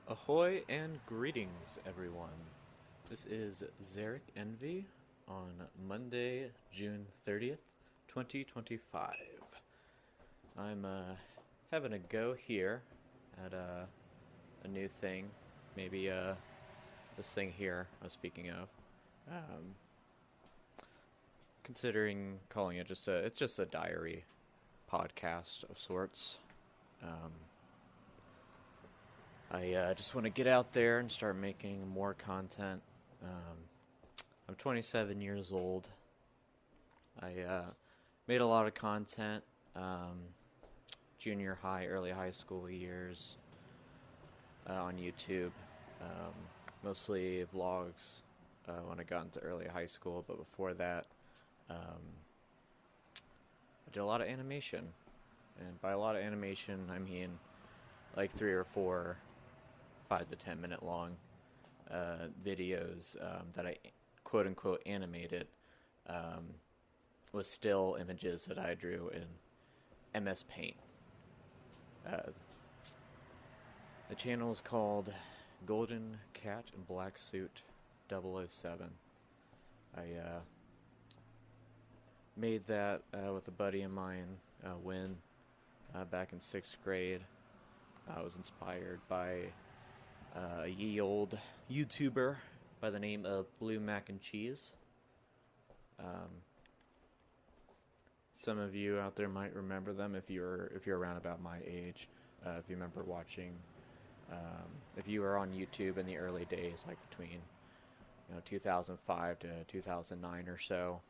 Ahoy and greetings, everyone. This is Zarik Envy on Monday, June 30th, 2025. I'm having a go here at a new thing. Maybe this thing here I was speaking of. Um, Considering calling it it's just a diary podcast of sorts. Um, I just want to get out there and start making more content. Um, I'm 27 years old. I made a lot of content, junior high, early high school years on YouTube. Um, Mostly vlogs when I got into early high school, but before that, I did a lot of animation. And by a lot of animation, I mean like 3 or 4 5 to 10 minute long videos that I quote unquote animated um, with still images that I drew in MS Paint. Uh, the channel is called Golden Cat and Black Suit 007. I made that with a buddy of mine, Win, back in 6th grade. I was inspired by a ye old YouTuber by the name of Blue Mac and Cheese. Um, some of you out there might remember them if you're around about my age. If you remember watching, if you were on YouTube in the early days, like between 2005 to 2009 or so,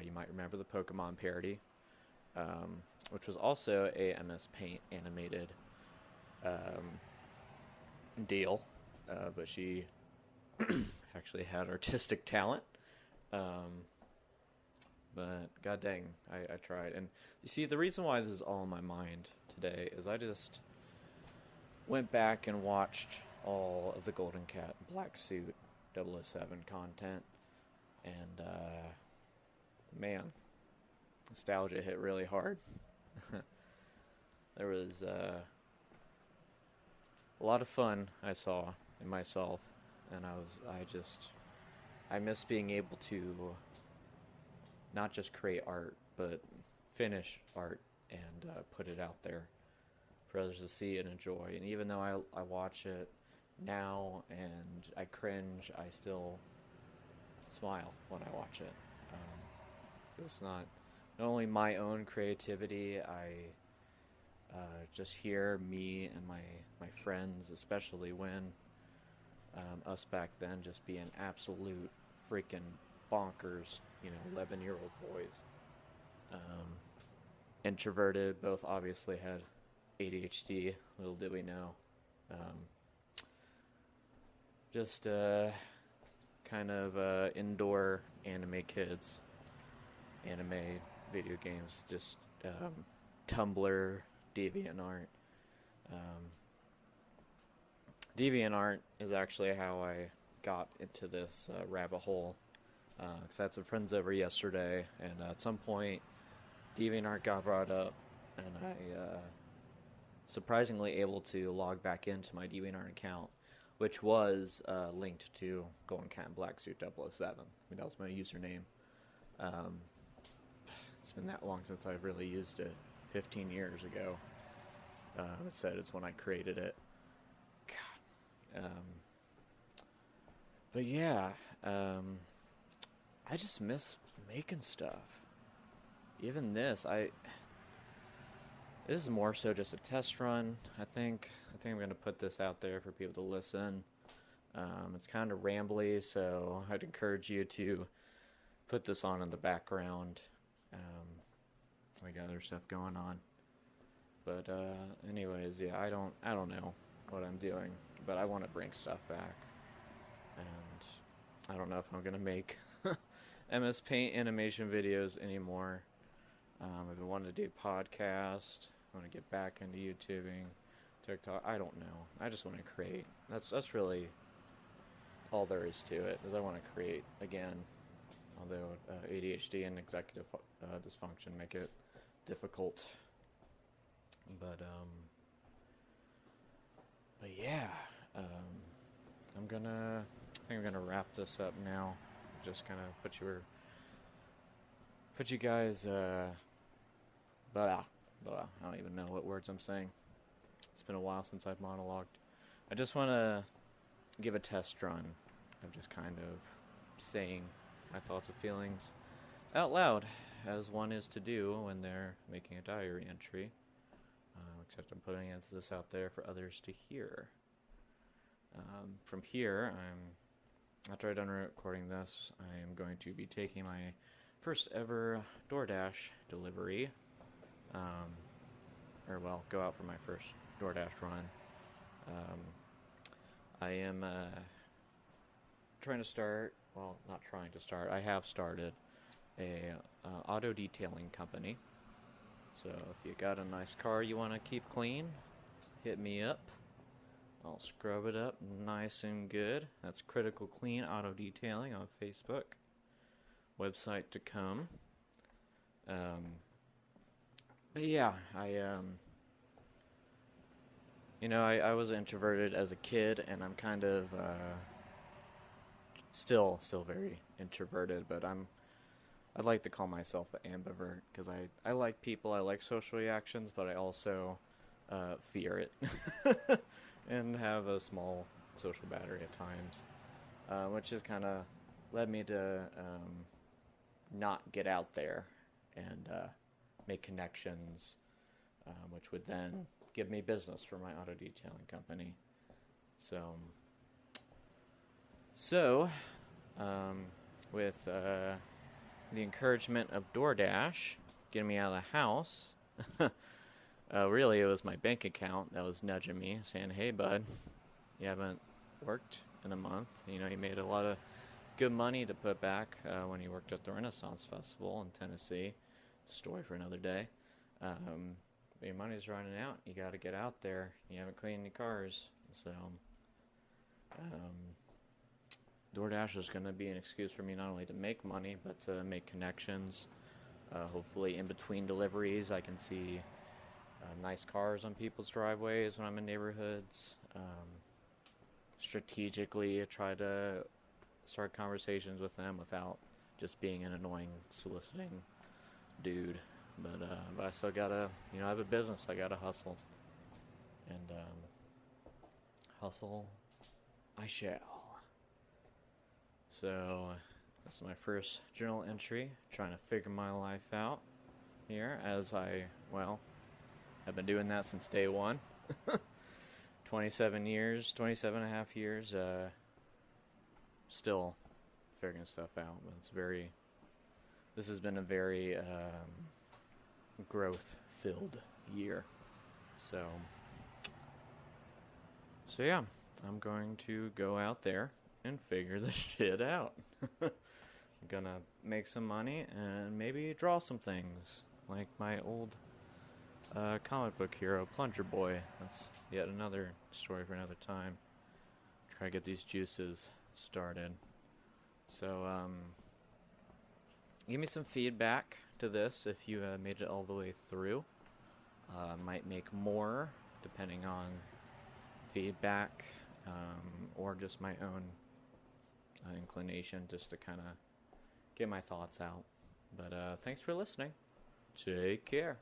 you might remember the Pokemon parody, which was also a MS Paint animated um, deal, but she actually had artistic talent. Um, but god dang, I tried. And you see, the reason why this is all in my mind today is I just went back and watched all of the Golden Cat Black Suit 007 content, and man, nostalgia hit really hard. There was a lot of fun I saw in myself, and I miss being able to not just create art, but finish art and put it out there for others to see and enjoy. And even though I watch it now and I cringe, I still smile when I watch it. It's not only my own creativity. I just hear me and my friends, especially when us back then, just being absolute freaking bonkers, 11-year-old boys. Um, Introverted, both obviously had ADHD, little did we know. Um, just kind of indoor anime kids, anime video games, just Tumblr, DeviantArt. Um, DeviantArt is actually how I got into this rabbit hole. Because I had some friends over yesterday, and at some point, DeviantArt got brought up, and I surprisingly able to log back into my DeviantArt account, which was linked to Golden Cat and Black Suit 007. I mean, that was my username. Um, it's been that long since I've really used it. 15 years ago. It said it's when I created it. God. But yeah, I just miss making stuff. Even this is more so just a test run. I think I'm gonna put this out there for people to listen. It's kind of rambly, so I'd encourage you to put this on in the background. I got other stuff going on. But anyways, yeah, I don't know what I'm doing, but I want to bring stuff back, and I don't know if I'm gonna make MS Paint animation videos anymore. I've been wanting to do podcast. I want to get back into YouTubing, TikTok. I don't know. I just want to create. That's really all there is to it. Is I want to create again. Although ADHD and executive dysfunction make it difficult. But yeah, I think I'm gonna wrap this up now. Just kind of put you guys, blah, blah. I don't even know what words I'm saying. It's been a while since I've monologued. I just want to give a test run of just kind of saying my thoughts and feelings out loud, as one is to do when they're making a diary entry. Except I'm putting this out there for others to hear. From here, after I'm done recording this, I am going to be taking my first ever DoorDash delivery. Go out for my first DoorDash run. I am I have started a auto detailing company. So if you got a nice car you want to keep clean, hit me up. I'll scrub it up nice and good. That's Critical Clean Auto Detailing on Facebook. Website to come. But yeah, I was introverted as a kid, and I'm kind of still very introverted, but I'd like to call myself an ambivert, because I like people, I like social reactions, but I also fear it and have a small social battery at times, which has kind of led me to not get out there and make connections, which would then give me business for my auto detailing company. So with the encouragement of DoorDash getting me out of the house, really it was my bank account that was nudging me, saying, "Hey, bud, you haven't worked in a month. You made a lot of good money to put back when you worked at the Renaissance Festival in Tennessee. Story for another day. Your money's running out. You got to get out there. You haven't cleaned any cars." So DoorDash is going to be an excuse for me not only to make money, but to make connections. Hopefully in between deliveries I can see nice cars on people's driveways when I'm in neighborhoods. Strategically try to start conversations with them without just being an annoying, soliciting dude. But I still gotta, I have a business. I gotta hustle. And hustle I shall. So this is my first journal entry, trying to figure my life out here, as I've been doing that since day one. 27 and a half years, still figuring stuff out. But this has been a very growth-filled year. So yeah, I'm going to go out there and figure this shit out. I'm gonna make some money and maybe draw some things, like my old comic book hero, Plunger Boy. That's yet another story for another time. Try to get these juices started. So, give me some feedback to this if you made it all the way through. Might make more, depending on feedback, or just my own inclination, just to kind of get my thoughts out. But thanks for listening. Take care.